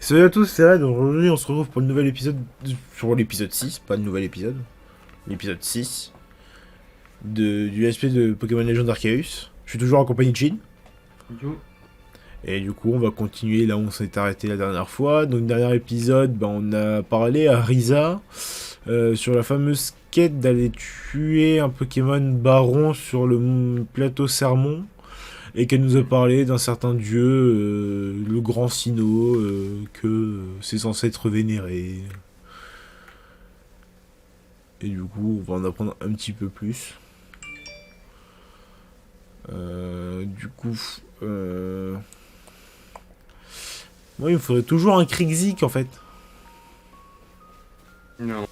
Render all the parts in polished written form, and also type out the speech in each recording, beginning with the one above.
Salut à tous, c'est Red. Aujourd'hui, on se retrouve pour le nouvel épisode. Sur l'épisode 6, pas le nouvel épisode. L'épisode 6 du SP de Pokémon Legends Arceus. Je suis toujours accompagné de Jin. Yo. Et du coup, on va continuer là où on s'est arrêté la dernière fois. Donc, le dernier épisode, on a parlé à Risa sur la fameuse quête d'aller tuer un Pokémon Baron sur le plateau Sermon. Et qu'elle nous a parlé d'un certain dieu, le grand Sinnoh, que c'est censé être vénéré. Et du coup, on va en apprendre un petit peu plus. Du coup, moi, il me faudrait toujours un Krixik en fait. Non.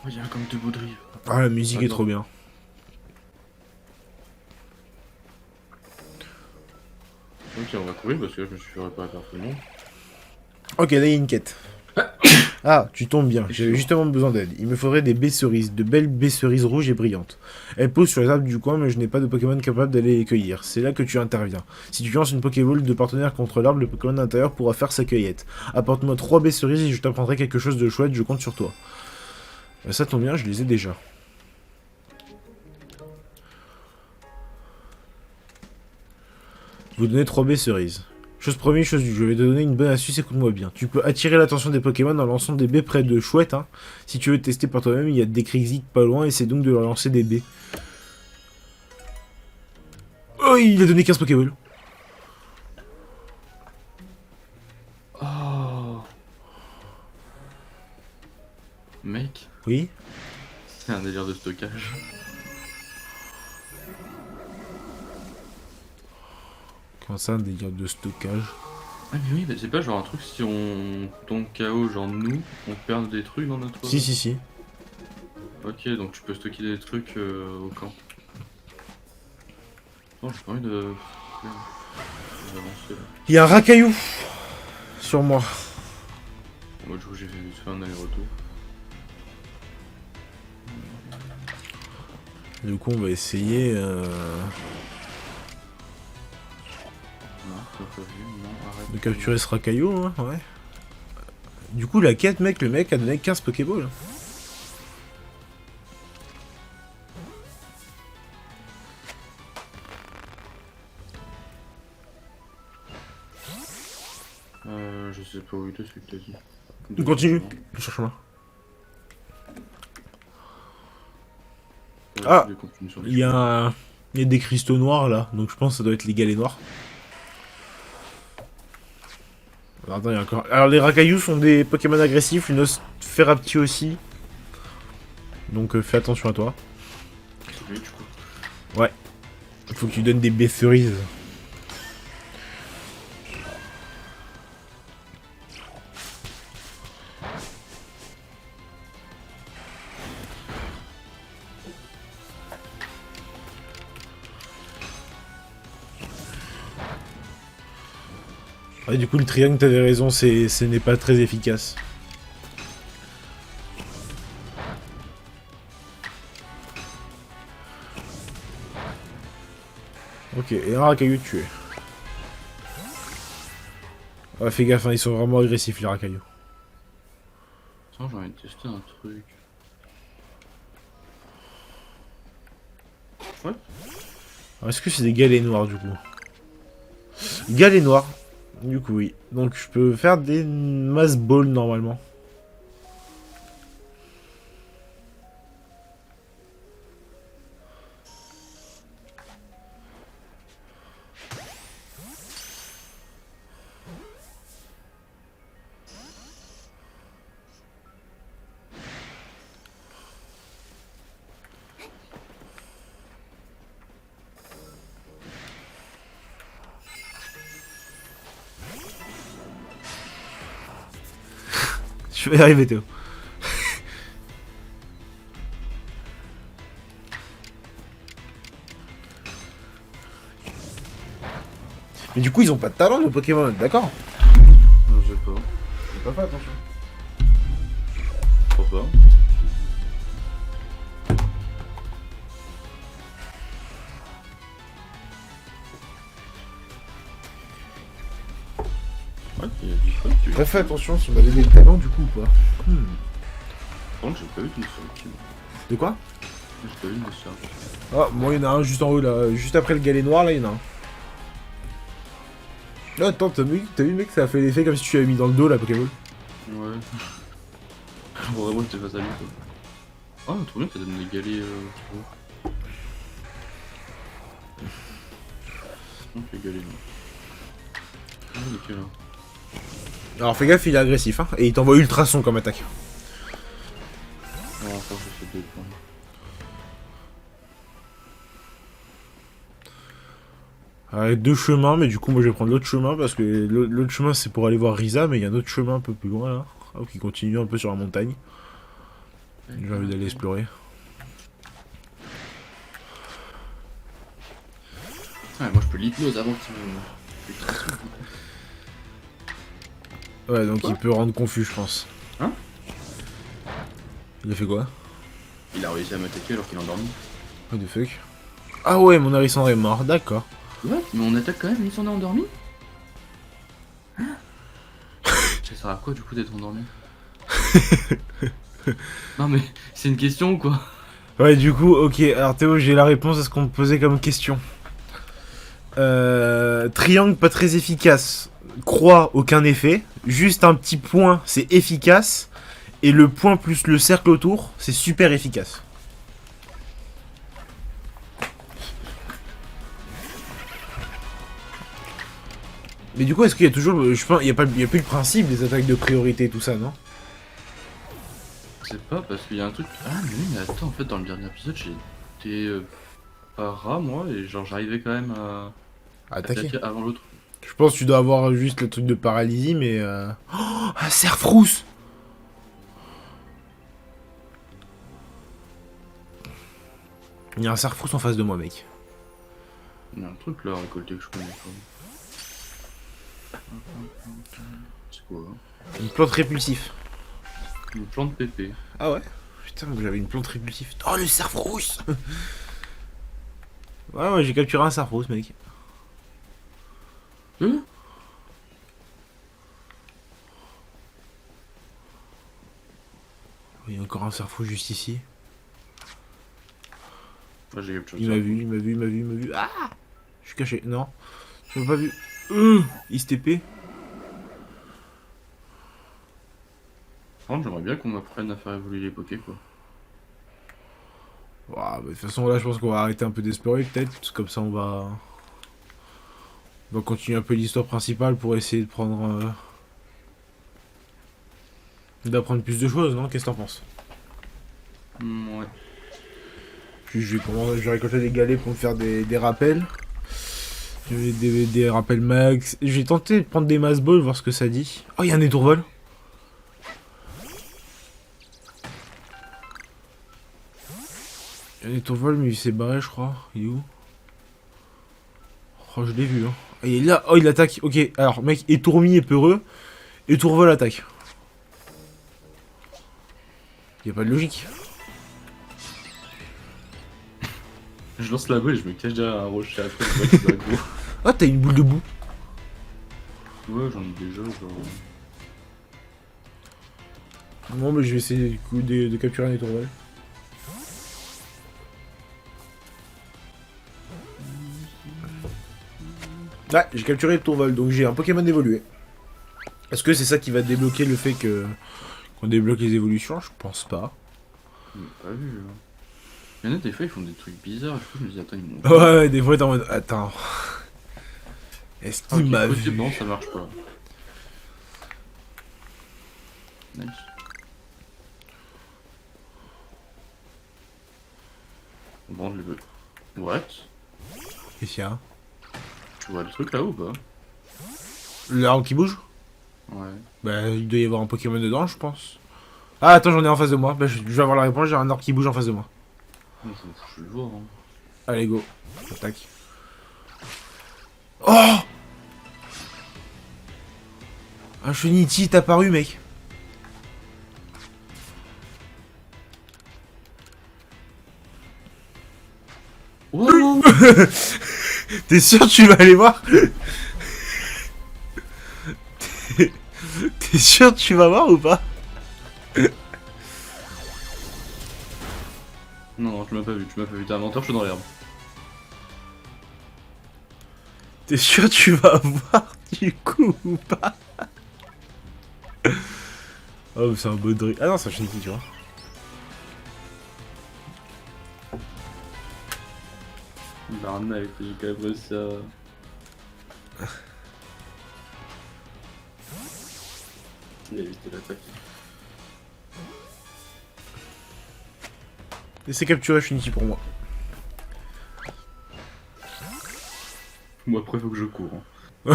Oh, il y a comme de beaux drives. Ah, la musique est Attends. trop bien. Ok, on va courir parce que là, je me suis fait réparer par tout le monde. Ok, là, il y a une quête. Ah, tu tombes bien. J'avais justement besoin d'aide. Il me faudrait des baies cerises, de belles baies cerises rouges et brillantes. Elles poussent sur les arbres du coin, mais je n'ai pas de Pokémon capable d'aller les cueillir. C'est là que tu interviens. Si tu lances une Pokéball de partenaire contre l'arbre, le Pokémon à l'intérieur pourra faire sa cueillette. Apporte-moi 3 baies cerises et je t'apprendrai quelque chose de chouette, je compte sur toi. Ça tombe bien, je les ai déjà. Vous donnez 3 baies cerises. Chose première, chose due, je vais te donner une bonne astuce, écoute-moi bien. Tu peux attirer l'attention des Pokémon en lançant des baies près de chouettes. Hein. Si tu veux tester par toi-même, il y a des Krixik pas loin et c'est donc de leur lancer des baies. Oh, il a donné 15 Pokéballs. Oh. Mec, Oui. c'est un délire de stockage. Comment ça, un délire de stockage? Ah mais oui, mais c'est pas genre un truc si on tombe KO, genre nous, on perd des trucs dans notre... Si, si, si. Ok, donc tu peux stocker des trucs au camp. Non, j'ai pas envie de... d'avancer là. Il y a un racaillou sur moi. Moi du coup j'ai fait un aller-retour. Du coup, on va essayer. Non, t'as pas vu, non, arrête. De capturer ce racaillou, hein, ouais. Du coup, la quête, mec, le mec a donné 15 Pokéballs. Je sais pas où il est celui que t'as dit. On continue. Cherche-moi. Ah, il y a des cristaux noirs là, donc je pense que ça doit être les galets noirs. Alors, attends, il y a encore. Alors, les racaillous sont des Pokémon agressifs, une os Ferapti aussi. Donc, fais attention à toi. C'est lui du coup. Ouais. Faut que tu donnes des baies cerises. Ouais, du coup, le triangle, t'avais raison, ce n'est pas très efficace. Ok, et un racaillou tué. Ouais, fais gaffe, hein, ils sont vraiment agressifs, les racailloux. Attends, j'ai envie de tester un truc. Ouais. Est-ce que c'est des galets noirs, du coup? Galets noirs. Du coup, oui. Donc, je peux faire des mass balls, normalement. Je vais y arriver, Théo. Mais du coup, ils ont pas de talent, nos Pokémon, d'accord? Je sais pas. J'ai pas fait attention. Je crois pas. Ouais, il faut que tu... T'as fait attention si on avait des talents du coup ou pas? Par contre, j'ai pas vu de sur le De quoi? J'ai pas vu de sur Ah, moi il y en a un juste en haut là, juste après le galet noir là, il y en a un. Ah, attends, t'as vu mec, ça a fait l'effet comme si tu avais mis dans le dos la Pokéball. Ouais. Vraiment, j'étais face à lui quoi. Ah, trop bien, ça donne des galets. Donc les galets là. Ah, nickel là. Alors fais gaffe, il est agressif hein, et il t'envoie ultrason comme attaque. Non, encore je fais 2 points. Avec 2 chemins, mais du coup moi je vais prendre l'autre chemin parce que l'autre chemin c'est pour aller voir Risa, mais il y a un autre chemin un peu plus loin là, qui continue un peu sur la montagne. J'ai envie d'aller explorer. Ouais, moi je peux l'hypnose avant qu'il me... Ouais, donc il peut rendre confus, je pense. Hein? Il a fait quoi? Il a réussi à m'attaquer alors qu'il est endormi. What the fuck? Ah ouais, mon Harissandre est mort, d'accord. Ouais, mais on attaque quand même, ils sont endormis. Ça sert à quoi du coup d'être endormi? Non mais c'est une question ou quoi? Ouais, du coup, ok, alors Théo, j'ai la réponse à ce qu'on me posait comme question. Triangle pas très efficace. Croix, aucun effet. Juste un petit point, c'est efficace. Et le point plus le cercle autour, c'est super efficace. Mais du coup, est-ce qu'il y a toujours... Je pense, il y a plus le principe des attaques de priorité et tout ça, non? Je sais pas, parce qu'il y a un truc... Ah mais attends, en fait dans le dernier épisode j'étais pas rat moi, et genre j'arrivais quand même à Attaquer. avant l'autre. Je pense que tu dois avoir juste le truc de paralysie, mais... Oh, un cerf-frousse! Il y a un cerf-frousse en face de moi, mec. Il y a un truc là à récolter que je connais pas. C'est quoi hein? Une plante répulsif. Une plante pépé. Ah ouais? Putain, j'avais une plante répulsif. Oh, le cerf-frousse! Ouais, j'ai capturé un cerf-frousse, mec. Hein? Il y a encore un cerf-frousse juste ici. Ouais, j'ai capturé Il ça. m'a vu, il m'a vu, il m'a vu, il m'a vu. Ah! Je suis caché. Non. Je l'ai pas vu. Il se TP. Par contre, j'aimerais bien qu'on m'apprenne à faire évoluer les pokés quoi. Ouah, bah, de toute façon, là, je pense qu'on va arrêter un peu d'explorer, peut-être. Parce que comme ça, on va continuer un peu l'histoire principale pour essayer de prendre... d'apprendre plus de choses, non? Qu'est-ce que t'en penses? Ouais. Puis je vais récolter des galets pour me faire des rappels. Des rappels max. J'ai tenté de prendre des mass balls, voir ce que ça dit. Oh, il y a un étourvol. Il y a un étourvol, mais il s'est barré, je crois. Il est où? Oh, je l'ai vu, hein. Ah, il est là. Oh, il attaque. Ok, alors, mec, étourmi et peureux. Étourvol attaque. Y a pas de logique. Je lance la balle et je me cache derrière un rocher après, je vois qu'il va gros. Ah, t'as une boule de boue. Ouais, j'en ai déjà, genre. Bon, mais je vais essayer du coup de capturer un étourvol. Ouais, j'ai capturé l'étourvol, donc j'ai un Pokémon évolué. Est-ce que c'est ça qui va débloquer le fait qu'on débloque les évolutions? Je pense pas. J'ai pas vu, là. Il y en a des fois, ils font des trucs bizarres, du coup, je me dis, attends, ils m'ont. Ouais, des fois t'es en mode... Attends... Est-ce qu'il m'a Ok, vu? bon, ça marche pas. Nice. Bon, je le veux. What? Qu'est-ce qu'il y a? Tu vois le truc là-haut ou pas? L'arbre qui bouge? Ouais. Bah, il doit y avoir un Pokémon dedans, je pense. Ah, attends, j'en ai en face de moi. Bah, je vais avoir la réponse, j'ai un arbre qui bouge en face de moi. Je le vois, hein. Allez, go. Attaque. Oh! Un Cheniti est apparu, mec. Wow. T'es sûr que tu vas aller voir? T'es sûr que tu vas voir ou pas? Non, non, tu m'as pas vu, t'es un menteur, je suis dans l'herbe. T'es sûr que tu vas voir du coup ou pas? Oh, c'est un beau drill. Ah non, c'est un Shinji, tu vois. L'arnaque, j'ai quand même réussi à... Il a évité l'attaque. Laissez capturer Shinji pour moi. Moi après faut que je cours. Hein.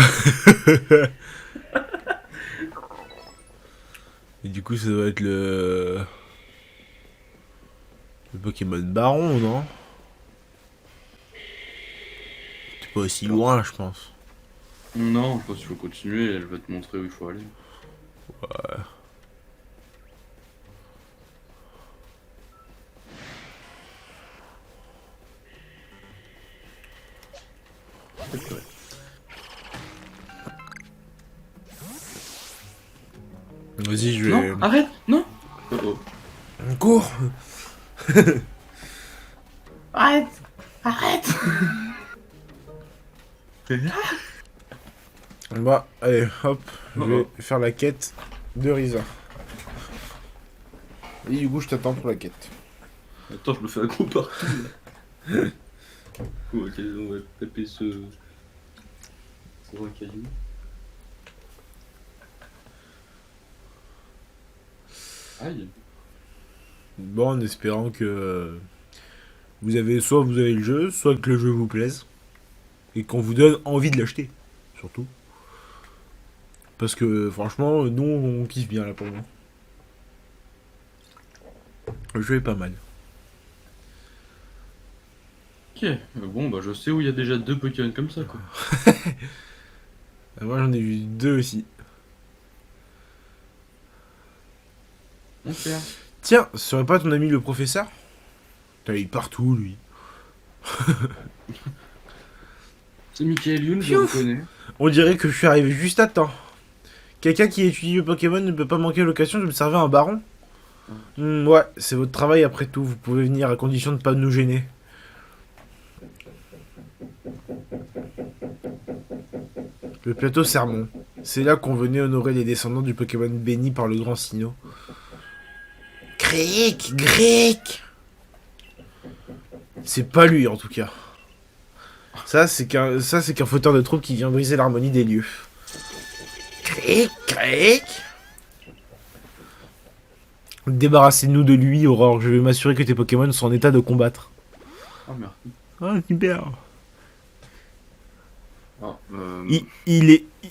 Et du coup, ça doit être le Pokémon Baron, non? C'est pas aussi loin, je pense. Non, je pense qu'il faut continuer, elle va te montrer où il faut aller. Ouais. Vas-y, je vais... Non, arrête, non. Oh oh. On court. Arrête, arrête. Bah, allez, hop. Je vais faire la quête de Risa. Et du coup, je t'attends pour la quête. Attends, je me fais un coup partout là. Ok, on va taper ce... C'est un caillou. Aïe. Bon, en espérant que vous avez le jeu, soit que le jeu vous plaise et qu'on vous donne envie de l'acheter, surtout. Parce que franchement, nous on kiffe bien là pour moi. Le jeu est pas mal. Ok, bon bah je sais où il y a déjà 2 Pokémon comme ça quoi. Moi j'en ai vu 2 aussi. Ok. Tiens, ce serait pas ton ami le professeur? Putain, il est partout lui. C'est Michael Youn, je le reconnais. On dirait que je suis arrivé juste à temps. Quelqu'un qui étudie le Pokémon ne peut pas manquer l'occasion de me servir un baron. Ouais, c'est votre travail après tout, vous pouvez venir à condition de pas nous gêner. Le plateau Sermon. C'est là qu'on venait honorer les descendants du Pokémon béni par le grand Sinnoh. Cric, Gric. C'est pas lui en tout cas. Ça c'est qu'un fauteur de troupe qui vient briser l'harmonie des lieux. Cric, cric. Débarrassez-nous de lui, Aurore. Je vais m'assurer que tes Pokémon sont en état de combattre. Ah merde. Ah, super. Ah, Il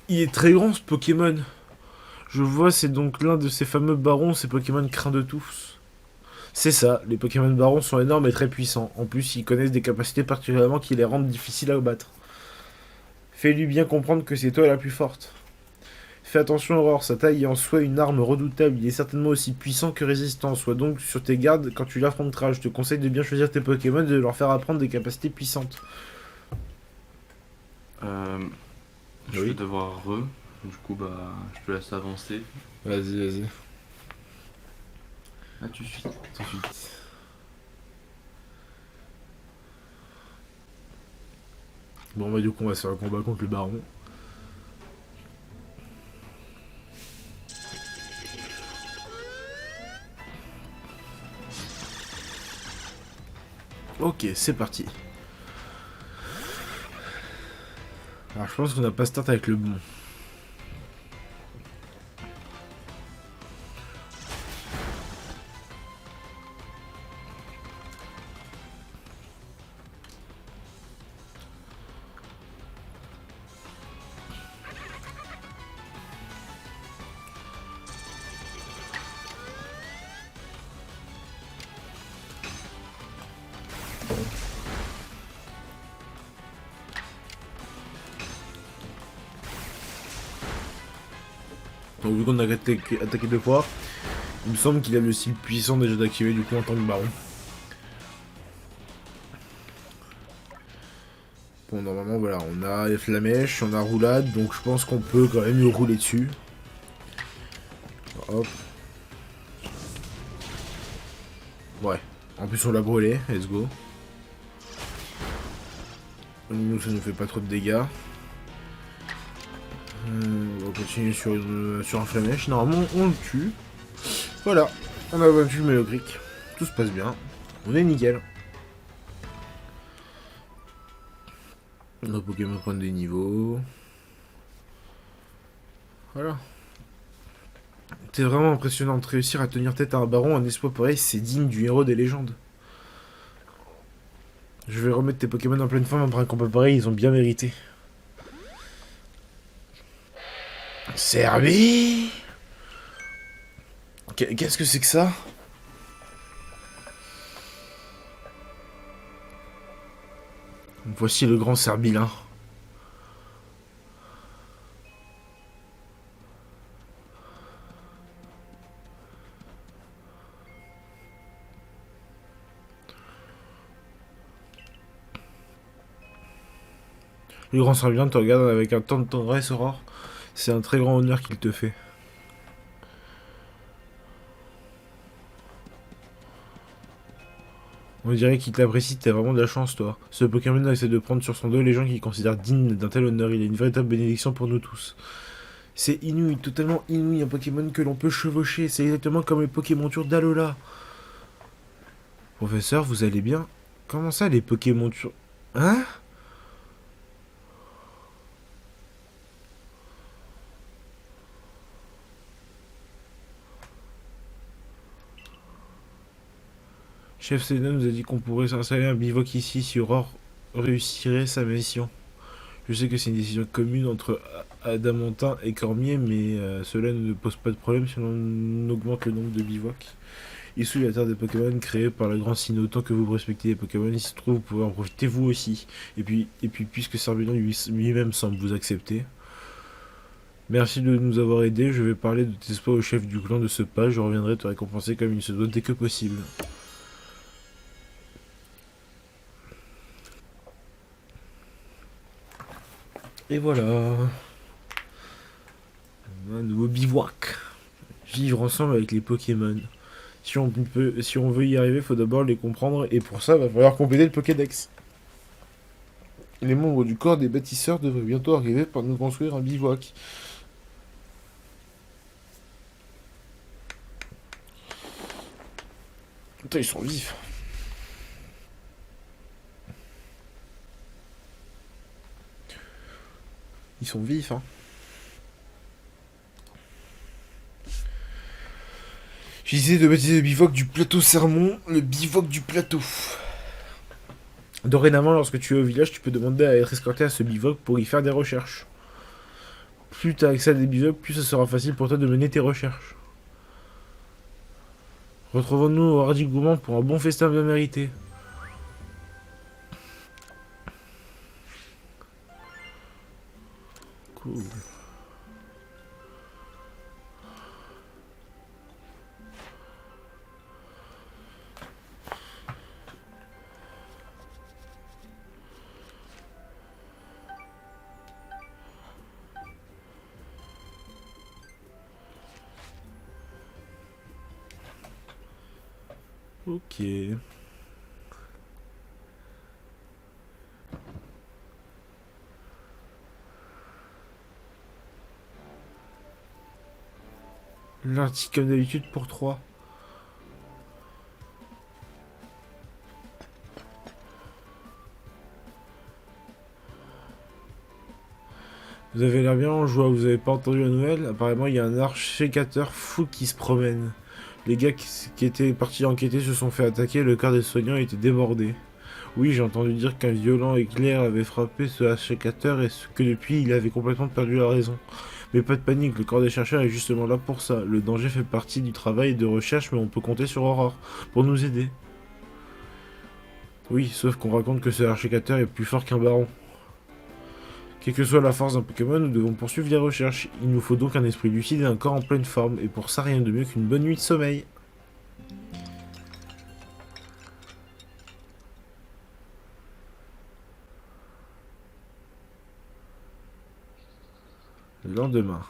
est très grand ce Pokémon. Je vois, c'est donc l'un de ces fameux barons, ces Pokémon craints de tous. C'est ça, les Pokémon barons sont énormes et très puissants. En plus, ils connaissent des capacités particulièrement qui les rendent difficiles à battre. Fais-lui bien comprendre que c'est toi la plus forte. Fais attention, Aurore, sa taille est en soi une arme redoutable. Il est certainement aussi puissant que résistant. Sois donc sur tes gardes quand tu l'affronteras. Je te conseille de bien choisir tes Pokémon et de leur faire apprendre des capacités puissantes. je vais devoir Du coup, bah, je te laisse avancer. Vas-y, vas-y. À tout de suite. Tout de suite. Bon, bah, du coup, on va se faire un combat contre le baron. Ok, c'est parti. Alors, je pense qu'on n'a pas start avec le bon. Donc, vu qu'on a attaqué 2 fois, il me semble qu'il a le style puissant déjà d'activer du coup en tant que baron. Bon, normalement, voilà, on a Flamèche, on a Roulade, donc je pense qu'on peut quand même lui rouler dessus. hop. Ouais. En plus, on l'a brûlé. Let's go. Nous, ça nous fait pas trop de dégâts. On va continuer sur un flamèche. Normalement, on le tue. Voilà. On a vaincu le Mélogric. Tout se passe bien. On est nickel. Nos Pokémon prennent des niveaux. Voilà. C'est vraiment impressionnant de réussir à tenir tête à un baron. Un exploit pareil, c'est digne du héros des légendes. Je vais remettre tes Pokémon en pleine forme après un combat pareil, ils ont bien mérité. Servi. Qu'est-ce que c'est que ça? Voici le grand Serbilin. Le grand Serbilin te regarde avec un temps de tendresse, Aurore. C'est un très grand honneur qu'il te fait. On dirait qu'il t'apprécie, t'as vraiment de la chance, toi. Ce Pokémon essaie de prendre sur son dos les gens qu'il considère dignes d'un tel honneur. Il est une véritable bénédiction pour nous tous. C'est inouï, totalement inouï, un Pokémon que l'on peut chevaucher. C'est exactement comme les Pokémontures d'Alola. Professeur, vous allez bien? Comment ça, les Pokémontures... Hein? Chef Selena nous a dit qu'on pourrait s'installer un bivouac ici si Aurore réussirait sa mission. Je sais que c'est une décision commune entre Adamantin et Cormier, mais cela ne pose pas de problème si l'on augmente le nombre de bivouacs. Issu la terre des Pokémon créée par le grand Sinnoh. Tant que vous respectez les Pokémon, il se trouve, vous pouvez en profiter vous aussi. Et puis puisque Serbilon lui-même semble vous accepter. Merci de nous avoir aidés. Je vais parler de tes espoirs au chef du clan de ce pas. Je reviendrai te récompenser comme il se doit dès que possible. Et voilà. Un nouveau bivouac. Vivre ensemble avec les Pokémon. Si on veut y arriver, il faut d'abord les comprendre. Et pour ça, il va falloir compléter le Pokédex. Les membres du corps des bâtisseurs devraient bientôt arriver pour nous construire un bivouac. Putain, ils sont vifs. Ils sont vifs, hein. J'ai décidé de baptiser le bivouac du plateau Sermon, le bivouac du plateau. Dorénavant, lorsque tu es au village, tu peux demander à être escorté à ce bivouac pour y faire des recherches. Plus tu as accès à des bivouacs, plus ça sera facile pour toi de mener tes recherches. Retrouvons-nous au Hardy Gourmand pour un bon festin bien mérité. Cool. Ok. L'article comme d'habitude pour 3. Vous avez l'air bien en joie, vous avez pas entendu la nouvelle? Apparemment, il y a un archécateur fou qui se promène. Les gars qui étaient partis enquêter se sont fait attaquer, le quart des soignants était débordé. Oui, j'ai entendu dire qu'un violent éclair avait frappé ce archécateur et que depuis, il avait complètement perdu la raison. Mais pas de panique, le corps des chercheurs est justement là pour ça. Le danger fait partie du travail de recherche, mais on peut compter sur Aurore pour nous aider. Oui, sauf qu'on raconte que ce archécateur est plus fort qu'un baron. Quelle que soit la force d'un Pokémon, nous devons poursuivre les recherches. Il nous faut donc un esprit lucide et un corps en pleine forme, et pour ça rien de mieux qu'une bonne nuit de sommeil. Le lendemain.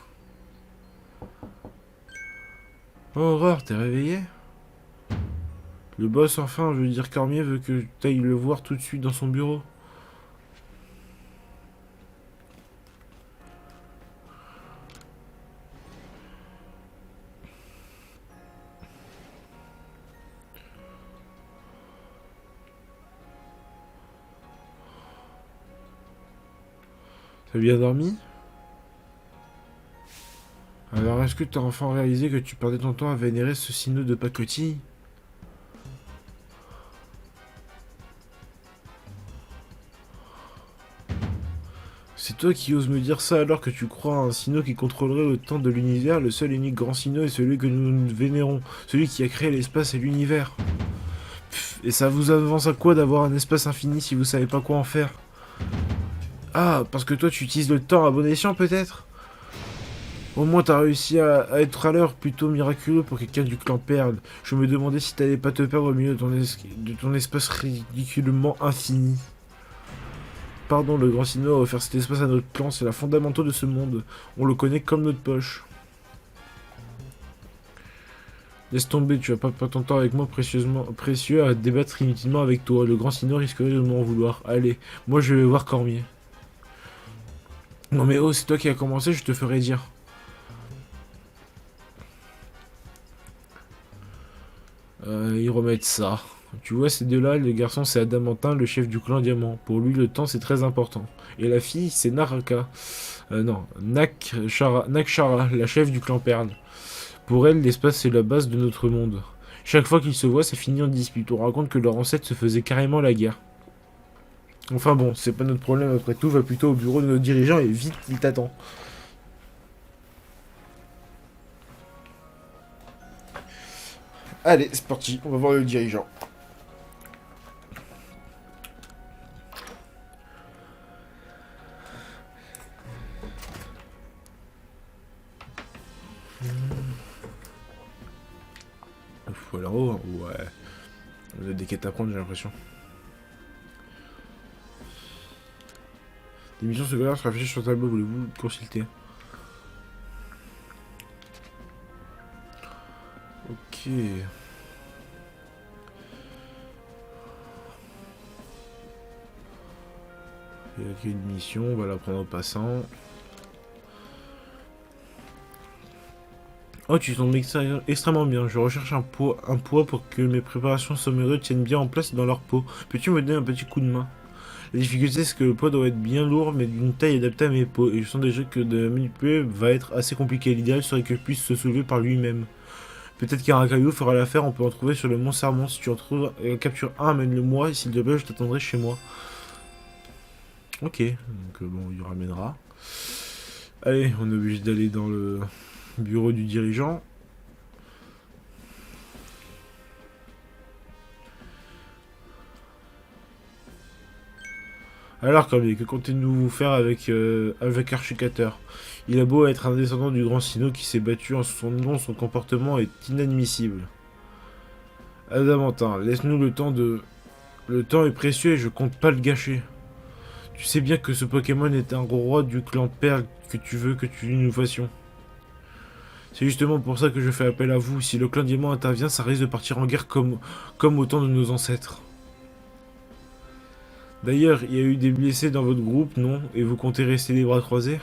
Oh, Aurore, t'es réveillée? Le boss, enfin, je veux dire Cormier, veut que t'ailles le voir tout de suite dans son bureau. T'as bien dormi? Alors, est-ce que t'as enfin réalisé que tu perdais ton temps à vénérer ce sinneau de pacotille? C'est toi qui oses me dire ça alors que tu crois à un sinneau qui contrôlerait le temps de l'univers. Le seul et unique grand sinneau est celui que nous vénérons, celui qui a créé l'espace et l'univers. Et ça vous avance à quoi d'avoir un espace infini si vous savez pas quoi en faire? Ah, parce que toi tu utilises le temps à bon escient peut-être? Au moins t'as réussi à être à l'heure, plutôt miraculeux pour quelqu'un du clan Perle. Je me demandais si t'allais pas te perdre au milieu de ton espace ridiculement infini. Pardon, le grand sinneau a offert cet espace à notre clan, c'est la fondamentale de ce monde. On le connaît comme notre poche. Laisse tomber, tu vas pas perdre ton temps avec moi précieux à débattre inutilement avec toi. Le grand sinneau risquerait de m'en vouloir. Allez, moi je vais voir Cormier. Non mais oh, c'est toi qui as commencé, je te ferai dire. Ils remettent ça. Tu vois ces deux-là, le garçon c'est Adamantin, le chef du clan Diamant. Pour lui, le temps c'est très important. Et la fille, c'est Naraka. Non, Nakshara, la chef du clan Perle. Pour elle, l'espace c'est la base de notre monde. Chaque fois qu'ils se voient, c'est fini en dispute. On raconte que leur ancêtre se faisait carrément la guerre. Enfin bon, c'est pas notre problème après tout, va plutôt au bureau de nos dirigeants et vite, il t'attend. Allez, c'est parti, on va voir le dirigeant. Faut aller en haut, hein. Ouais. On a des quêtes à prendre, j'ai l'impression. Des missions secondaires sont affichées sur le tableau, voulez-vous consulter? Ok. Il y a une mission, on va la prendre en passant. Oh, tu tombes extrêmement bien. Je recherche un poids pour que mes préparations sommelières tiennent bien en place dans leur peau. Peux-tu me donner un petit coup de main? La difficulté, c'est que le poids doit être bien lourd, mais d'une taille adaptée à mes peaux. Et je sens déjà que de manipuler va être assez compliqué. L'idéal serait que je puisse se soulever par lui-même. Peut-être qu'un caillou fera l'affaire, on peut en trouver sur le mont Sermon. Si tu en trouves, capture un, amène-le-moi, et s'il te plaît, je t'attendrai chez moi. Ok, donc bon, il ramènera. Allez, on est obligé d'aller dans le bureau du dirigeant. Alors, Cormier, que comptez-nous faire avec Archicateur? Il a beau être un descendant du grand Sino qui s'est battu en son nom, son comportement est inadmissible. Adamantin, laisse-nous le temps de... Le temps est précieux et je compte pas le gâcher. Tu sais bien que ce Pokémon est un roi du clan Perle que tu veux que nous fassions. C'est justement pour ça que je fais appel à vous. Si le clan Diamant intervient, ça risque de partir en guerre comme au temps de nos ancêtres. D'ailleurs, il y a eu des blessés dans votre groupe, non? Et vous comptez rester les bras croisés?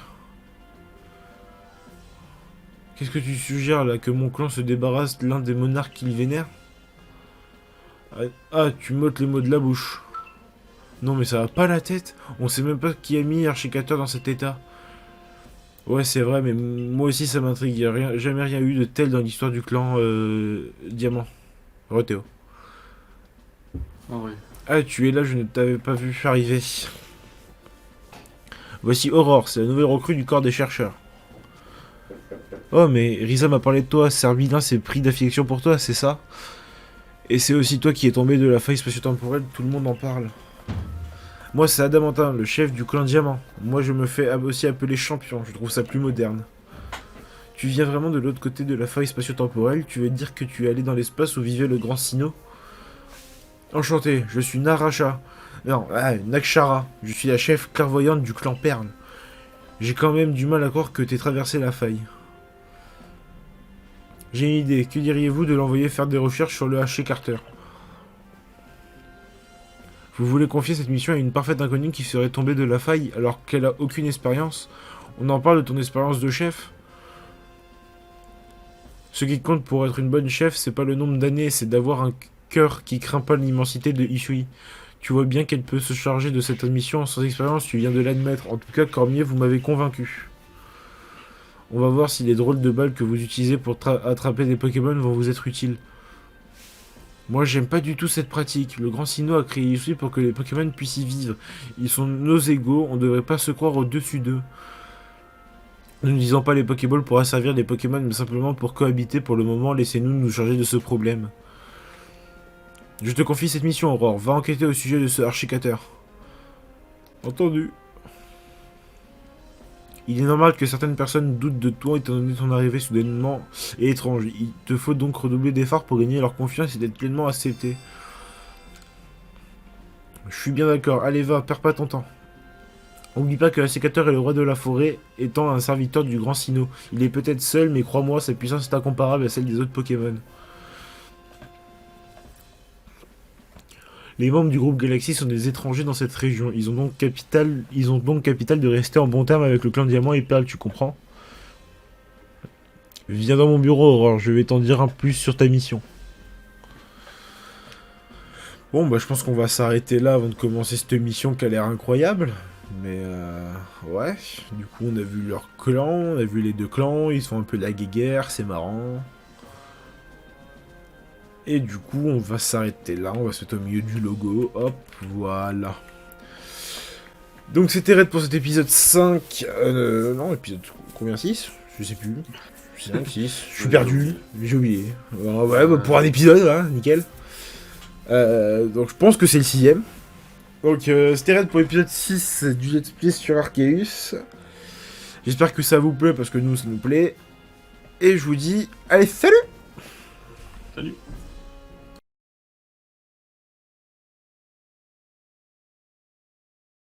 Qu'est-ce que tu suggères là? Que mon clan se débarrasse de l'un des monarques qu'il vénère? Ah, tu m'ôtes les mots de la bouche. Non mais ça va pas la tête. On sait même pas qui a mis Archicateur dans cet état. Ouais c'est vrai, mais moi aussi ça m'intrigue. Il n'y a jamais rien eu de tel dans l'histoire du clan Diamant. Rethéo. Ah oui. Ah, tu es là, je ne t'avais pas vu arriver. Voici Aurore, c'est la nouvelle recrue du corps des chercheurs. Oh, mais Risa m'a parlé de toi, Serbilin s'est pris d'affection pour toi, c'est ça? Et c'est aussi toi qui es tombé de la faille spatio-temporelle, tout le monde en parle. Moi, c'est Adamantin, le chef du clan Diamant. Moi, je me fais aussi appeler champion, je trouve ça plus moderne. Tu viens vraiment de l'autre côté de la faille spatio-temporelle, tu veux dire que tu es allé dans l'espace où vivait le grand Sino? Enchanté, je suis Naracha. Non, Nakshara. Je suis la chef clairvoyante du clan Perle. J'ai quand même du mal à croire que t'aies traversé la faille. J'ai une idée. Que diriez-vous de l'envoyer faire des recherches sur le H.C. Carter? Vous voulez confier cette mission à une parfaite inconnue qui serait tombée de la faille alors qu'elle a aucune expérience? On en parle de ton expérience de chef? Ce qui compte pour être une bonne chef, c'est pas le nombre d'années, c'est d'avoir un cœur qui craint pas l'immensité de Ishui. Tu vois bien qu'elle peut se charger de cette mission sans expérience, tu viens de l'admettre. En tout cas, Cormier, vous m'avez convaincu. On va voir si les drôles de balles que vous utilisez pour attraper des Pokémon vont vous être utiles. Moi, j'aime pas du tout cette pratique. Le grand Sinnoh a créé Ishui pour que les Pokémon puissent y vivre. Ils sont nos égaux, on devrait pas se croire au-dessus d'eux. Ne nous disons pas les Pokéballs pour asservir les Pokémon, mais simplement pour cohabiter pour le moment, laissez-nous nous charger de ce problème. Je te confie cette mission, Aurore. Va enquêter au sujet de ce archicateur. Entendu. Il est normal que certaines personnes doutent de toi étant donné ton arrivée soudainement et étrange. Il te faut donc redoubler d'efforts pour gagner leur confiance et d'être pleinement accepté. Je suis bien d'accord. Allez, va, perds pas ton temps. Oublie pas que la sécateur est le roi de la forêt, étant un serviteur du grand Sinnoh. Il est peut-être seul, mais crois-moi, sa puissance est incomparable à celle des autres Pokémon. Les membres du groupe Galaxy sont des étrangers dans cette région. Ils ont donc capital de rester en bon terme avec le clan Diamant et Perle, tu comprends? Viens dans mon bureau, Aurore, je vais t'en dire un plus sur ta mission. Bon, bah je pense qu'on va s'arrêter là avant de commencer cette mission qui a l'air incroyable. Mais ouais, du coup on a vu leur clan, on a vu les deux clans, ils font un peu la guéguerre, c'est marrant. Et du coup on va s'arrêter là, on va se mettre au milieu du logo, hop, voilà. Donc c'était Red pour cet épisode 5, non, épisode combien, 6? Je sais plus, 5, 6, je suis perdu, j'ai oublié. Ouais, bah, pour un épisode, hein, nickel. Donc je pense que c'est le 6ème. Donc c'était Red pour l'épisode 6 du Let's Play sur Arceus. J'espère que ça vous plaît parce que nous ça nous plaît. Et je vous dis, allez, salut! Salut.